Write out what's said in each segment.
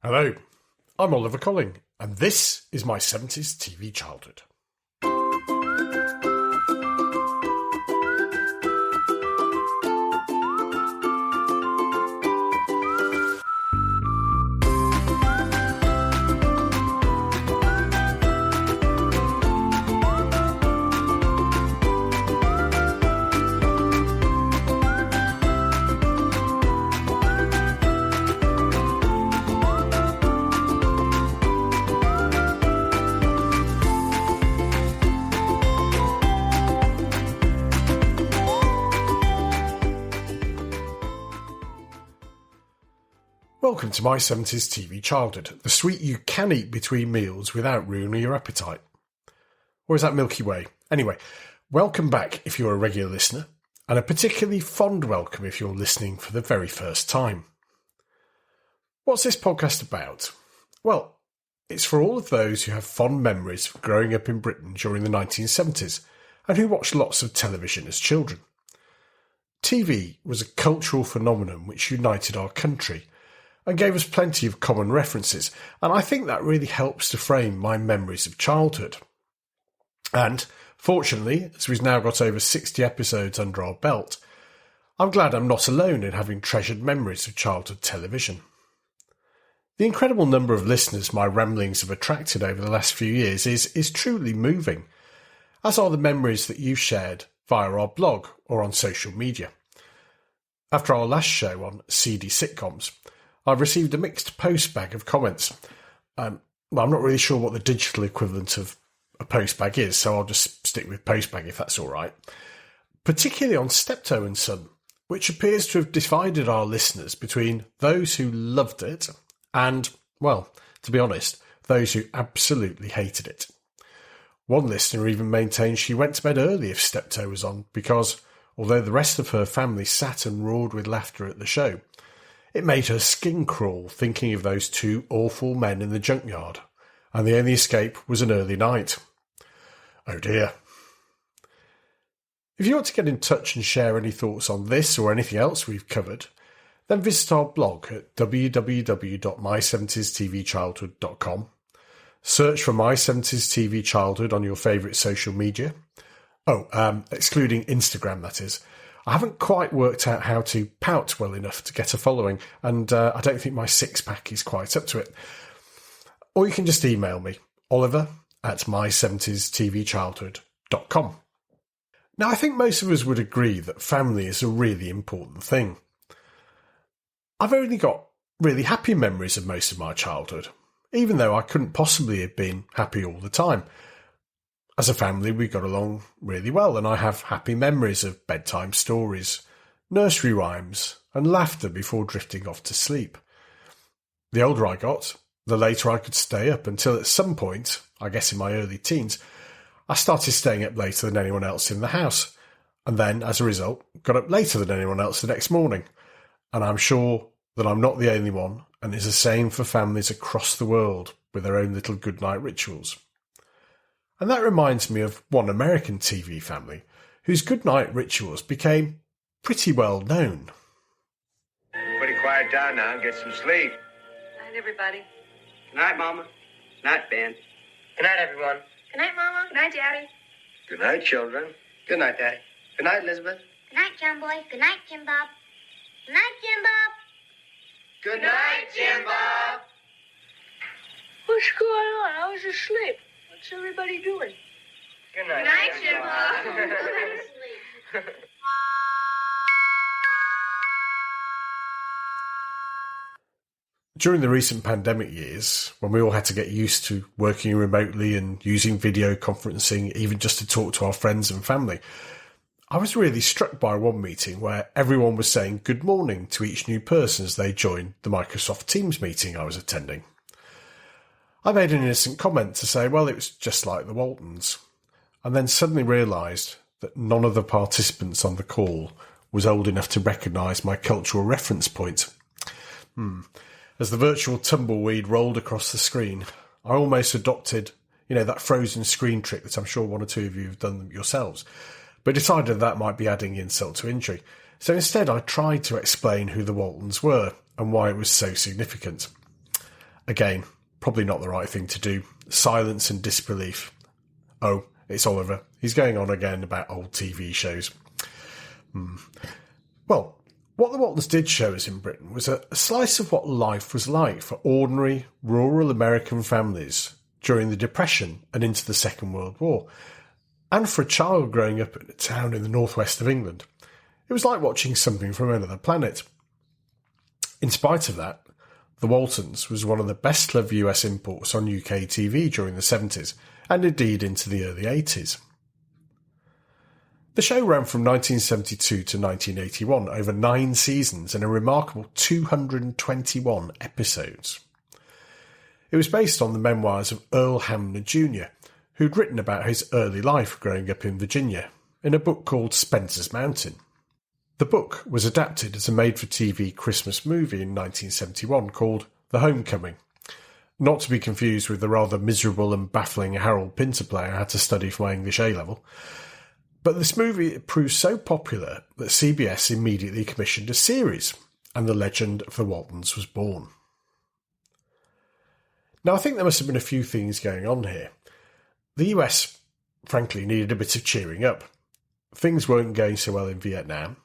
Hello, I'm Oliver Colling, and this is my 70s TV childhood. Welcome to my 70s TV childhood, the sweet you can eat between meals without ruining your appetite. Or is that Milky Way? Anyway, welcome back if you're a regular listener, and a particularly fond welcome if you're listening for the very first time. What's this podcast about? Well, it's for all of those who have fond memories of growing up in Britain during the 1970s and who watched lots of television as children. TV was a cultural phenomenon which united our country and gave us plenty of common references, and I think that really helps to frame my memories of childhood. And, fortunately, as we've now got over 60 episodes under our belt, I'm glad I'm not alone in having treasured memories of childhood television. The incredible number of listeners my ramblings have attracted over the last few years is truly moving, as are the memories that you've shared via our blog or on social media. After our last show on seedy sitcoms, I've received a mixed postbag of comments. I'm not really sure what the digital equivalent of a postbag is, so I'll just stick with postbag if that's all right. Particularly on Steptoe and Son, which appears to have divided our listeners between those who loved it and, well, to be honest, those who absolutely hated it. One listener even maintained she went to bed early if Steptoe was on because, although the rest of her family sat and roared with laughter at the show, it made her skin crawl thinking of those two awful men in the junkyard, and the only escape was an early night. Oh dear. If you want to get in touch and share any thoughts on this or anything else we've covered, then visit our blog at www.my70stvchildhood.com. Search for My 70s TV Childhood on your favourite social media. Excluding Instagram, that is. I haven't quite worked out how to pout well enough to get a following, and I don't think my six-pack is quite up to it. Or you can just email me, oliver@my70stvchildhood.com. Now, I think most of us would agree that family is a really important thing. I've only got really happy memories of most of my childhood, even though I couldn't possibly have been happy all the time. As a family, we got along really well, and I have happy memories of bedtime stories, nursery rhymes, and laughter before drifting off to sleep. The older I got, the later I could stay up until at some point, I guess in my early teens, I started staying up later than anyone else in the house, and then, as a result, got up later than anyone else the next morning. And I'm sure that I'm not the only one, and it's the same for families across the world with their own little goodnight rituals. And that reminds me of one American TV family whose goodnight rituals became pretty well known. Everybody quiet down now and get some sleep. Night, everybody. Good night, Mama. Good night, Ben. Good night, everyone. Good night, Mama. Good night, Daddy. Good night, children. Good night, Daddy. Good night, Elizabeth. Good night, John Boy. Good night, Jim Bob. Good night, Jim Bob. Good night, Jim Bob. What's going on? I was asleep. What's everybody doing? Good night. Good night, Jim Bob. Go to sleep. During the recent pandemic years, when we all had to get used to working remotely and using video conferencing, even just to talk to our friends and family, I was really struck by one meeting where everyone was saying good morning to each new person as they joined the Microsoft Teams meeting I was attending. I made an innocent comment to say, well, it was just like the Waltons, and then suddenly realised that none of the participants on the call was old enough to recognise my cultural reference point. As the virtual tumbleweed rolled across the screen, I almost adopted, that frozen screen trick that I'm sure one or two of you have done yourselves, but decided that might be adding insult to injury. So instead I tried to explain who the Waltons were and why it was so significant. Again, probably not the right thing to do. Silence and disbelief. Oh, it's Oliver. He's going on again about old TV shows. Well, what the Waltons did show us in Britain was a slice of what life was like for ordinary rural American families during the Depression and into the Second World War. And for a child growing up in a town in the northwest of England, it was like watching something from another planet. In spite of that, The Waltons was one of the best-loved US imports on UK TV during the 70s, and indeed into the early 80s. The show ran from 1972 to 1981, over 9 seasons and a remarkable 221 episodes. It was based on the memoirs of Earl Hamner Jr., who'd written about his early life growing up in Virginia, in a book called Spencer's Mountain. The book was adapted as a made-for-TV Christmas movie in 1971 called The Homecoming, not to be confused with the rather miserable and baffling Harold Pinter play I had to study for my English A-level. But this movie proved so popular that CBS immediately commissioned a series, and the legend of the Waltons was born. Now, I think there must have been a few things going on here. The US, frankly, needed a bit of cheering up. Things weren't going so well in Vietnam,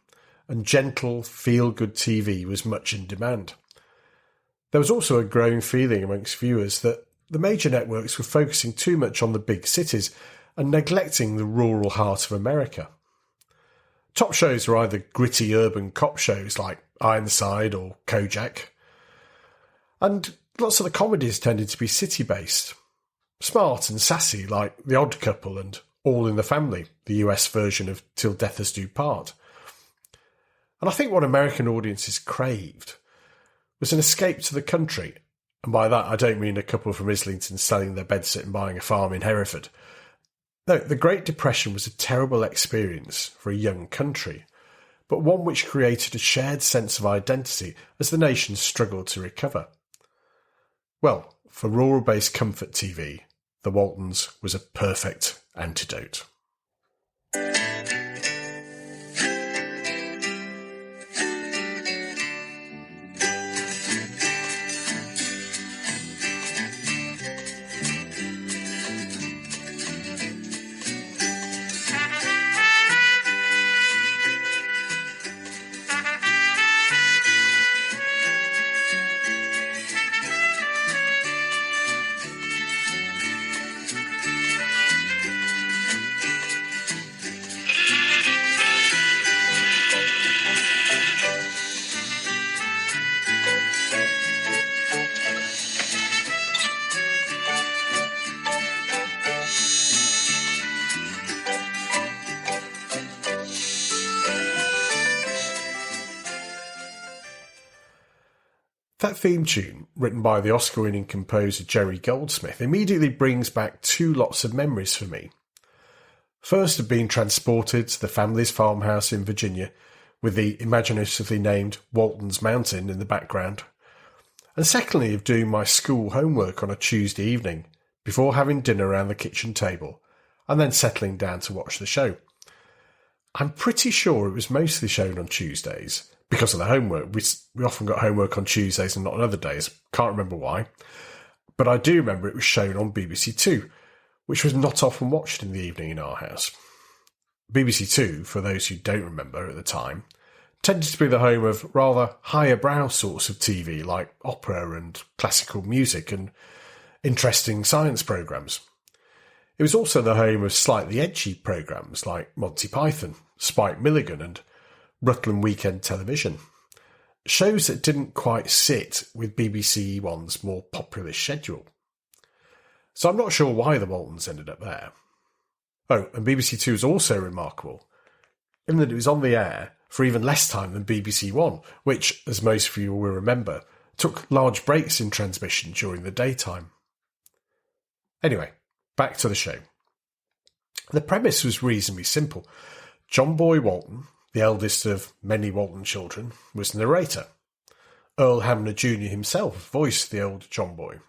and gentle, feel-good TV was much in demand. There was also a growing feeling amongst viewers that the major networks were focusing too much on the big cities and neglecting the rural heart of America. Top shows were either gritty urban cop shows like Ironside or Kojak, and lots of the comedies tended to be city-based, smart and sassy like The Odd Couple and All in the Family, the US version of Till Death Us Do Part. And I think what American audiences craved was an escape to the country, and by that I don't mean a couple from Islington selling their bedsit and buying a farm in Hereford. No, the Great Depression was a terrible experience for a young country, but one which created a shared sense of identity as the nation struggled to recover. Well, for rural-based comfort TV, The Waltons was a perfect antidote. That theme tune, written by the Oscar-winning composer Jerry Goldsmith, immediately brings back 2 lots of memories for me. First, of being transported to the family's farmhouse in Virginia, with the imaginatively named Waltons Mountain in the background. And secondly, of doing my school homework on a Tuesday evening, before having dinner around the kitchen table, and then settling down to watch the show. I'm pretty sure it was mostly shown on Tuesdays, because of the homework. We often got homework on Tuesdays and not on other days. Can't remember why. But I do remember it was shown on BBC Two, which was not often watched in the evening in our house. BBC Two, for those who don't remember at the time, tended to be the home of rather higher brow sorts of TV like opera and classical music and interesting science programmes. It was also the home of slightly edgy programmes like Monty Python, Spike Milligan and Rutland Weekend Television, shows that didn't quite sit with BBC One's more populist schedule. So I'm not sure why the Waltons ended up there. Oh, and BBC Two is also remarkable, in that it was on the air for even less time than BBC One, which, as most of you will remember, took large breaks in transmission during the daytime. Anyway, back to the show. The premise was reasonably simple. John Boy Walton, the eldest of many Walton children, was the narrator. Earl Hamner Jr. himself voiced the older John Boy.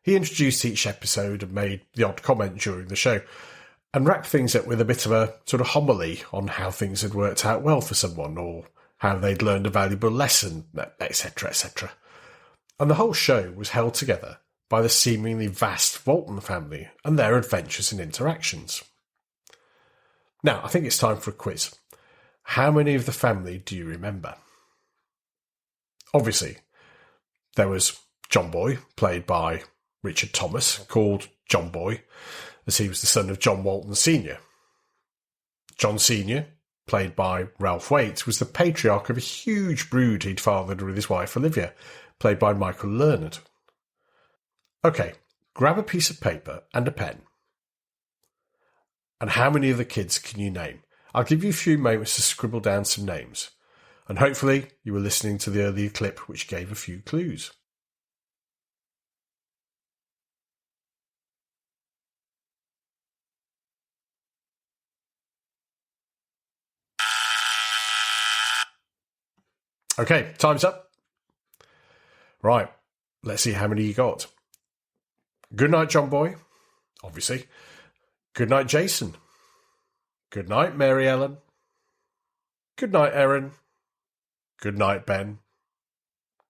He introduced each episode and made the odd comment during the show, and wrapped things up with a bit of a sort of homily on how things had worked out well for someone, or how they'd learned a valuable lesson, etc., etc. and the whole show was held together by the seemingly vast Walton family and their adventures and interactions. Now, I think it's time for a quiz. How many of the family do you remember? Obviously, there was John Boy, played by Richard Thomas, called John Boy, as he was the son of John Walton Sr. John Sr., played by Ralph Waite, was the patriarch of a huge brood he'd fathered with his wife Olivia, played by Michael Learned. OK, grab a piece of paper and a pen. And how many of the kids can you name? I'll give you a few moments to scribble down some names. And hopefully you were listening to the earlier clip which gave a few clues. OK, time's up. Right, let's see how many you got. Goodnight, John Boy, obviously. Goodnight, Jason. Goodnight, Mary Ellen. Goodnight, Erin. Goodnight, Ben.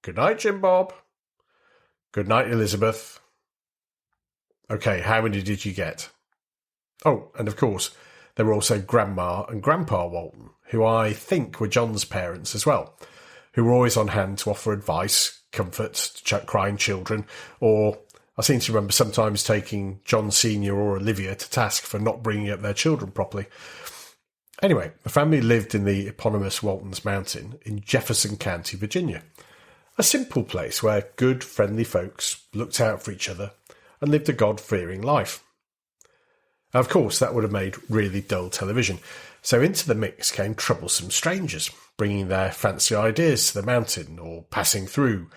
Goodnight, Jim Bob. Goodnight, Elizabeth. OK, how many did you get? Oh, and of course, there were also Grandma and Grandpa Walton, who I think were John's parents as well, who were always on hand to offer advice, comfort to crying children, or I seem to remember sometimes taking John Sr. or Olivia to task for not bringing up their children properly. Anyway, the family lived in the eponymous Waltons Mountain in Jefferson County, Virginia, a simple place where good, friendly folks looked out for each other and lived a God-fearing life. Now, of course, that would have made really dull television, so into the mix came troublesome strangers, bringing their fancy ideas to the mountain or passing through,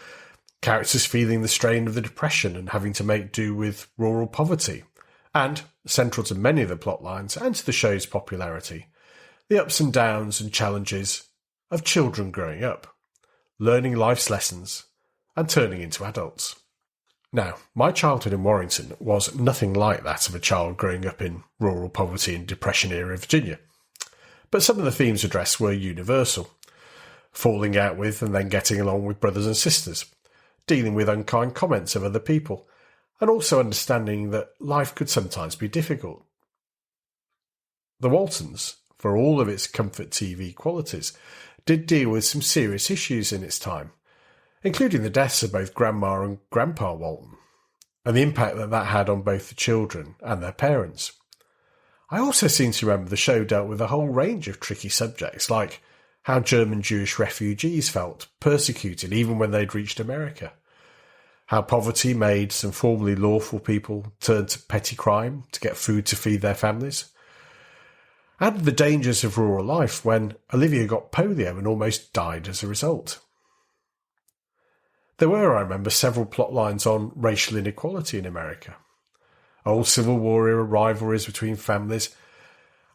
characters feeling the strain of the Depression and having to make do with rural poverty, and, central to many of the plot lines and to the show's popularity, the ups and downs and challenges of children growing up, learning life's lessons and turning into adults. Now, my childhood in Warrington was nothing like that of a child growing up in rural poverty and Depression-era Virginia. But some of the themes addressed were universal. Falling out with and then getting along with brothers and sisters, dealing with unkind comments of other people, and also understanding that life could sometimes be difficult. The Waltons, for all of its comfort TV qualities, did deal with some serious issues in its time, including the deaths of both Grandma and Grandpa Walton, and the impact that that had on both the children and their parents. I also seem to remember the show dealt with a whole range of tricky subjects, like how German Jewish refugees felt persecuted even when they'd reached America, how poverty made some formerly lawful people turn to petty crime to get food to feed their families, and the dangers of rural life when Olivia got polio and almost died as a result. There were, I remember, several plot lines on racial inequality in America, old Civil War era rivalries between families,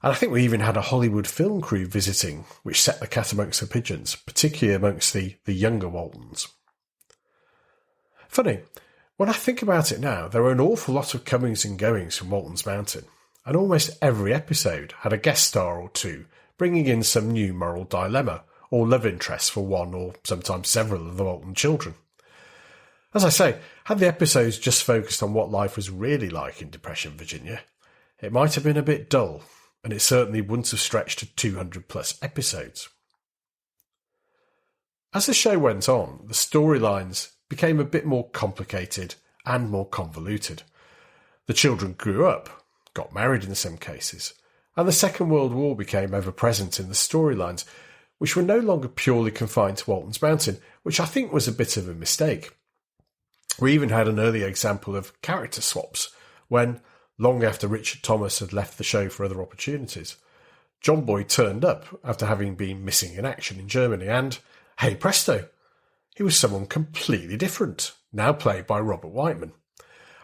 and I think we even had a Hollywood film crew visiting, which set the cat amongst the pigeons, particularly amongst the younger Waltons. Funny, when I think about it now, there were an awful lot of comings and goings from Waltons Mountain, and almost every episode had a guest star or two bringing in some new moral dilemma or love interest for one or sometimes several of the Walton children. As I say, had the episodes just focused on what life was really like in Depression, Virginia, it might have been a bit dull, and it certainly wouldn't have stretched to 200 plus episodes. As the show went on, the storylines became a bit more complicated and more convoluted. The children grew up, got married in some cases, and the Second World War became ever present in the storylines, which were no longer purely confined to Waltons Mountain, which I think was a bit of a mistake. We even had an early example of character swaps when, long after Richard Thomas had left the show for other opportunities, John Boy turned up after having been missing in action in Germany and, hey presto, he was someone completely different, now played by Robert Whiteman.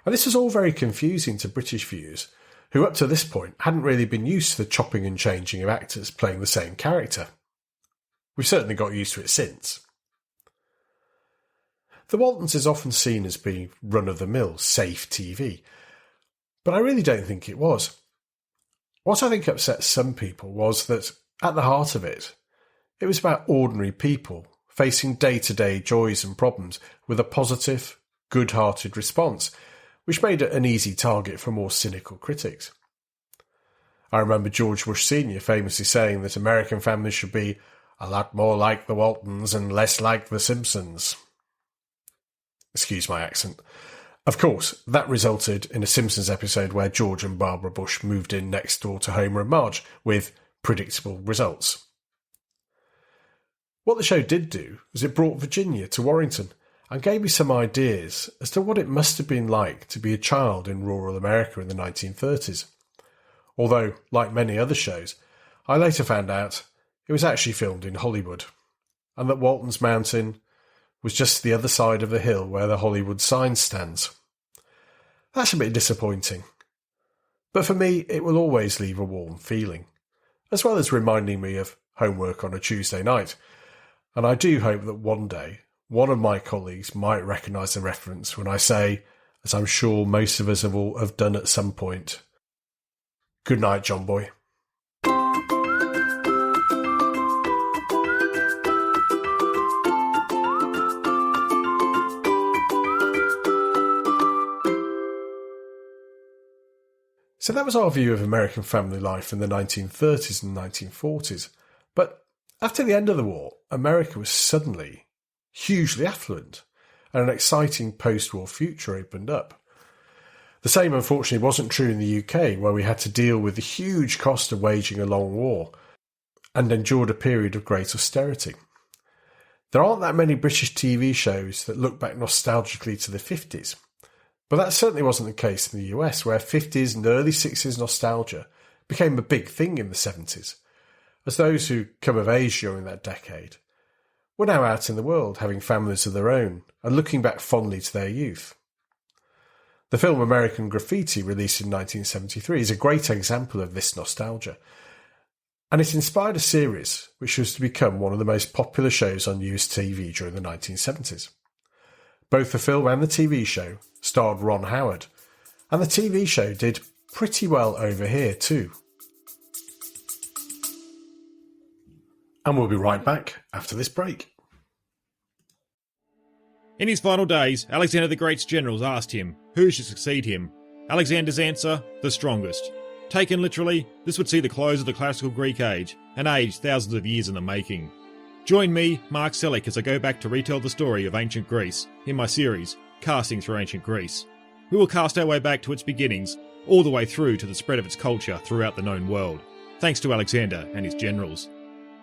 And this was all very confusing to British viewers, who up to this point hadn't really been used to the chopping and changing of actors playing the same character. We've certainly got used to it since. The Waltons is often seen as being run-of-the-mill, safe TV, but I really don't think it was. What I think upset some people was that, at the heart of it, it was about ordinary people facing day-to-day joys and problems with a positive, good-hearted response, which made it an easy target for more cynical critics. I remember George Bush Sr. famously saying that American families should be a lot more like the Waltons and less like the Simpsons. Excuse my accent. Of course, that resulted in a Simpsons episode where George and Barbara Bush moved in next door to Homer and Marge, with predictable results. What the show did do was it brought Virginia to Warrington and gave me some ideas as to what it must have been like to be a child in rural America in the 1930s. Although, like many other shows, I later found out it was actually filmed in Hollywood, and that Waltons Mountain was just the other side of the hill where the Hollywood sign stands. That's a bit disappointing, but for me it will always leave a warm feeling, as well as reminding me of homework on a Tuesday night, and I do hope that one day one of my colleagues might recognise the reference when I say, as I'm sure most of us have done at some point, "Good night, John Boy." So that was our view of American family life in the 1930s and 1940s. But after the end of the war, America was suddenly hugely affluent, and an exciting post-war future opened up. The same, unfortunately, wasn't true in the UK, where we had to deal with the huge cost of waging a long war and endured a period of great austerity. There aren't that many British TV shows that look back nostalgically to the 50s, but that certainly wasn't the case in the US, where 50s and early 60s nostalgia became a big thing in the 70s, as those who come of age during that decade were now out in the world, having families of their own and looking back fondly to their youth. The film American Graffiti, released in 1973, is a great example of this nostalgia, and it inspired a series which was to become one of the most popular shows on US TV during the 1970s. Both the film and the TV show starred Ron Howard, and the TV show did pretty well over here too. And we'll be right back after this break. In his final days, Alexander the Great's generals asked him who should succeed him. Alexander's answer, the strongest. Taken literally, this would see the close of the classical Greek age, an age thousands of years in the making. Join me, Mark Selleck, as I go back to retell the story of ancient Greece in my series, Casting Through Ancient Greece. We will cast our way back to its beginnings, all the way through to the spread of its culture throughout the known world, thanks to Alexander and his generals.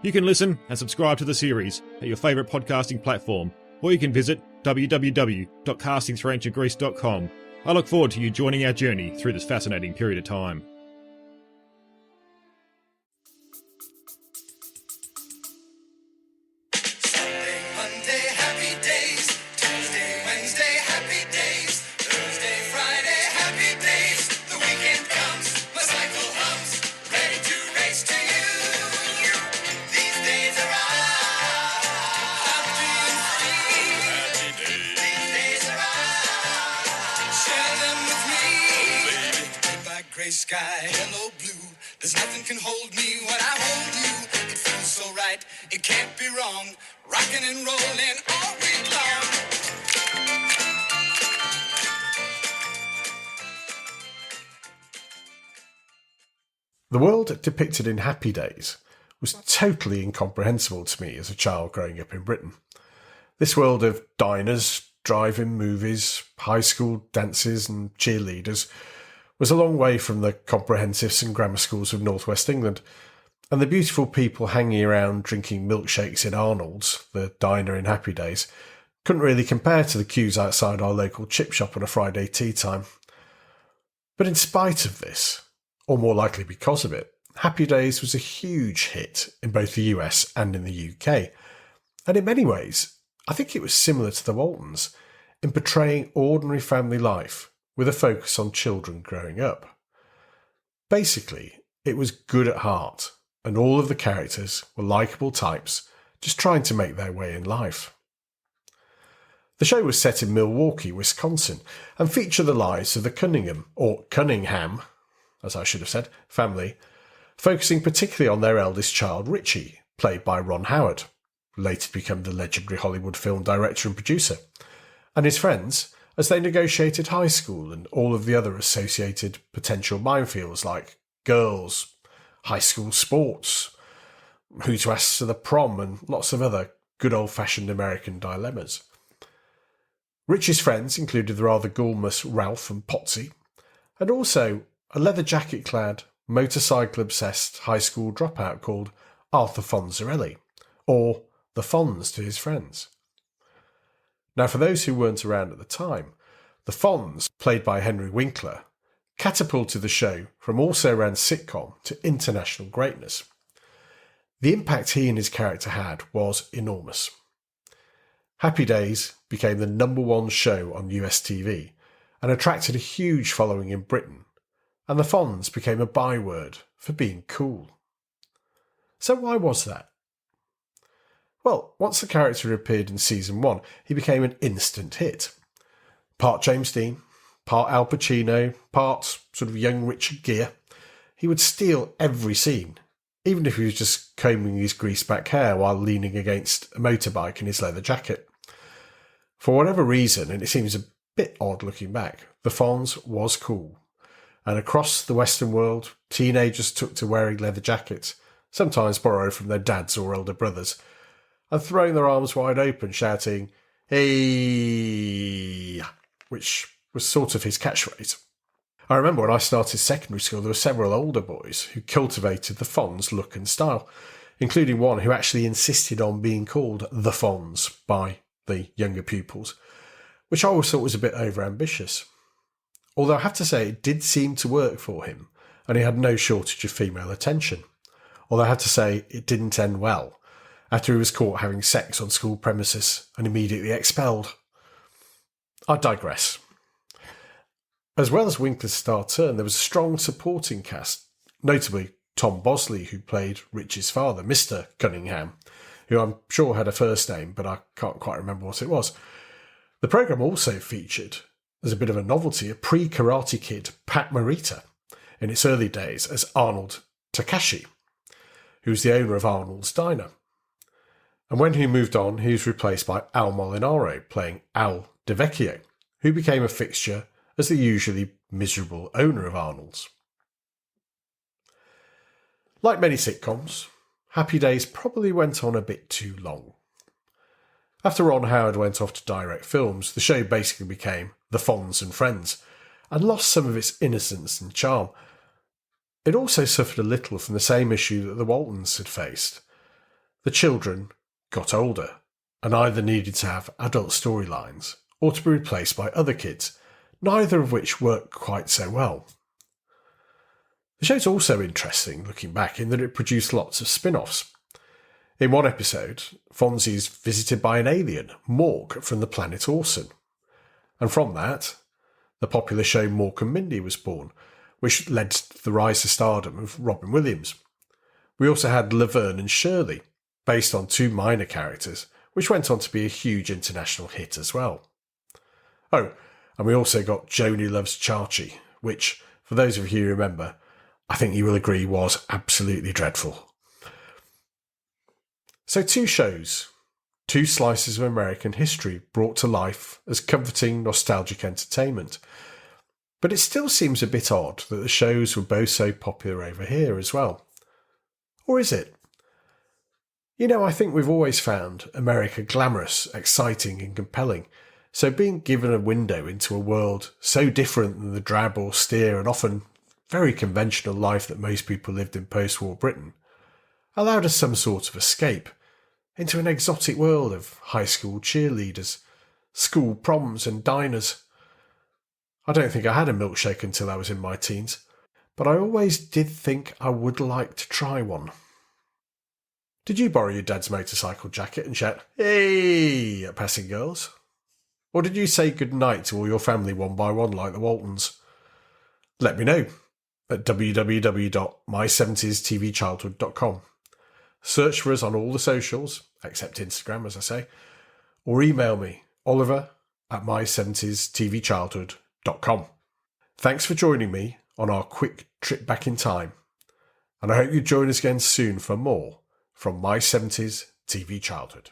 You can listen and subscribe to the series at your favourite podcasting platform, or you can visit www.castingthroughancientgreece.com. I look forward to you joining our journey through this fascinating period of time. Sky, hello blue. There's nothing can hold me when I hold you. It feels so right, it can't be wrong. Rocking and rolling all week long. The world depicted in Happy Days was totally incomprehensible to me as a child growing up in Britain. This world of diners, drive-in movies, high school dances and cheerleaders was a long way from the comprehensives and grammar schools of northwest England, and the beautiful people hanging around drinking milkshakes in Arnolds, the diner in Happy Days, couldn't really compare to the queues outside our local chip shop on a Friday tea time. But in spite of this, or more likely because of it, Happy Days was a huge hit in both the US and in the UK, and in many ways, I think it was similar to the Waltons in portraying ordinary family life with a focus on children growing up. Basically, it was good at heart, and all of the characters were likeable types just trying to make their way in life. The show was set in Milwaukee, Wisconsin, and featured the lives of the Cunningham, or Cunningham, as I should have said, family, focusing particularly on their eldest child, Richie, played by Ron Howard. later to become the legendary Hollywood film director and producer, and his friends as they negotiated high school and all of the other associated potential minefields like girls, high school sports, who to ask to the prom, and lots of other good old-fashioned American dilemmas. Rich's friends included the rather ghoulmous Ralph and Potsy, and also a leather jacket-clad, motorcycle-obsessed high school dropout called Arthur Fonzarelli, or the Fonz to his friends. Now, for those who weren't around at the time, the Fonz, played by Henry Winkler, catapulted the show from also-ran sitcom to international greatness. The impact he and his character had was enormous. Happy Days became the #1 show on US TV and attracted a huge following in Britain, and the Fonz became a byword for being cool. So why was that? Well, once the character appeared in season 1, he became an instant hit. Part James Dean, part Al Pacino, part sort of young Richard Gere, he would steal every scene, even if he was just combing his greased-back hair while leaning against a motorbike in his leather jacket. For whatever reason, and it seems a bit odd looking back, the Fonz was cool. And across the Western world, teenagers took to wearing leather jackets, sometimes borrowed from their dads or elder brothers, and throwing their arms wide open, shouting, "Hayyyyyy," which was sort of his catchphrase. I remember when I started secondary school, there were several older boys who cultivated the Fonz look and style, including one who actually insisted on being called the Fonz by the younger pupils, which I always thought was a bit overambitious. Although I have to say it did seem to work for him, and he had no shortage of female attention. Although I have to say it didn't end well, after he was caught having sex on school premises and immediately expelled. I digress. As well as Winkler's star turn, there was a strong supporting cast, notably Tom Bosley, who played Rich's father, Mr. Cunningham, who I'm sure had a first name, but I can't quite remember what it was. The programme also featured, as a bit of a novelty, a pre-Karate Kid Pat Morita in its early days as Arnold Takashi, who was the owner of Arnold's Diner. And when he moved on, he was replaced by Al Molinaro, playing Al DeVecchio, who became a fixture as the usually miserable owner of Arnold's. Like many sitcoms, Happy Days probably went on a bit too long. After Ron Howard went off to direct films, the show basically became The Fonz and Friends, and lost some of its innocence and charm. It also suffered a little from the same issue that the Waltons had faced. The children got older, and either needed to have adult storylines, or to be replaced by other kids, neither of which worked quite so well. The show's also interesting, looking back, in that it produced lots of spin-offs. In one episode, Fonzie is visited by an alien, Mork, from the planet Orson. And from that, the popular show Mork and Mindy was born, which led to the rise to stardom of Robin Williams. We also had Laverne and Shirley, based on two minor characters, which went on to be a huge international hit as well. Oh, and we also got Joni Loves Chachi, which, for those of you who remember, I think you will agree was absolutely dreadful. So 2 shows, 2 slices of American history brought to life as comforting, nostalgic entertainment. But it still seems a bit odd that the shows were both so popular over here as well. Or is it? You know, I think we've always found America glamorous, exciting and compelling, so being given a window into a world so different than the drab, austere and often very conventional life that most people lived in post-war Britain allowed us some sort of escape into an exotic world of high school cheerleaders, school proms and diners. I don't think I had a milkshake until I was in my teens, but I always did think I would like to try one. Did you borrow your dad's motorcycle jacket and shout, "Hey!" at passing girls? Or did you say goodnight to all your family one by one like the Waltons? Let me know at www.my70stvchildhood.com. Search for us on all the socials, except Instagram, as I say, or email me, oliver@my70stvchildhood.com. Thanks for joining me on our quick trip back in time, and I hope you join us again soon for more from My 70s TV childhood.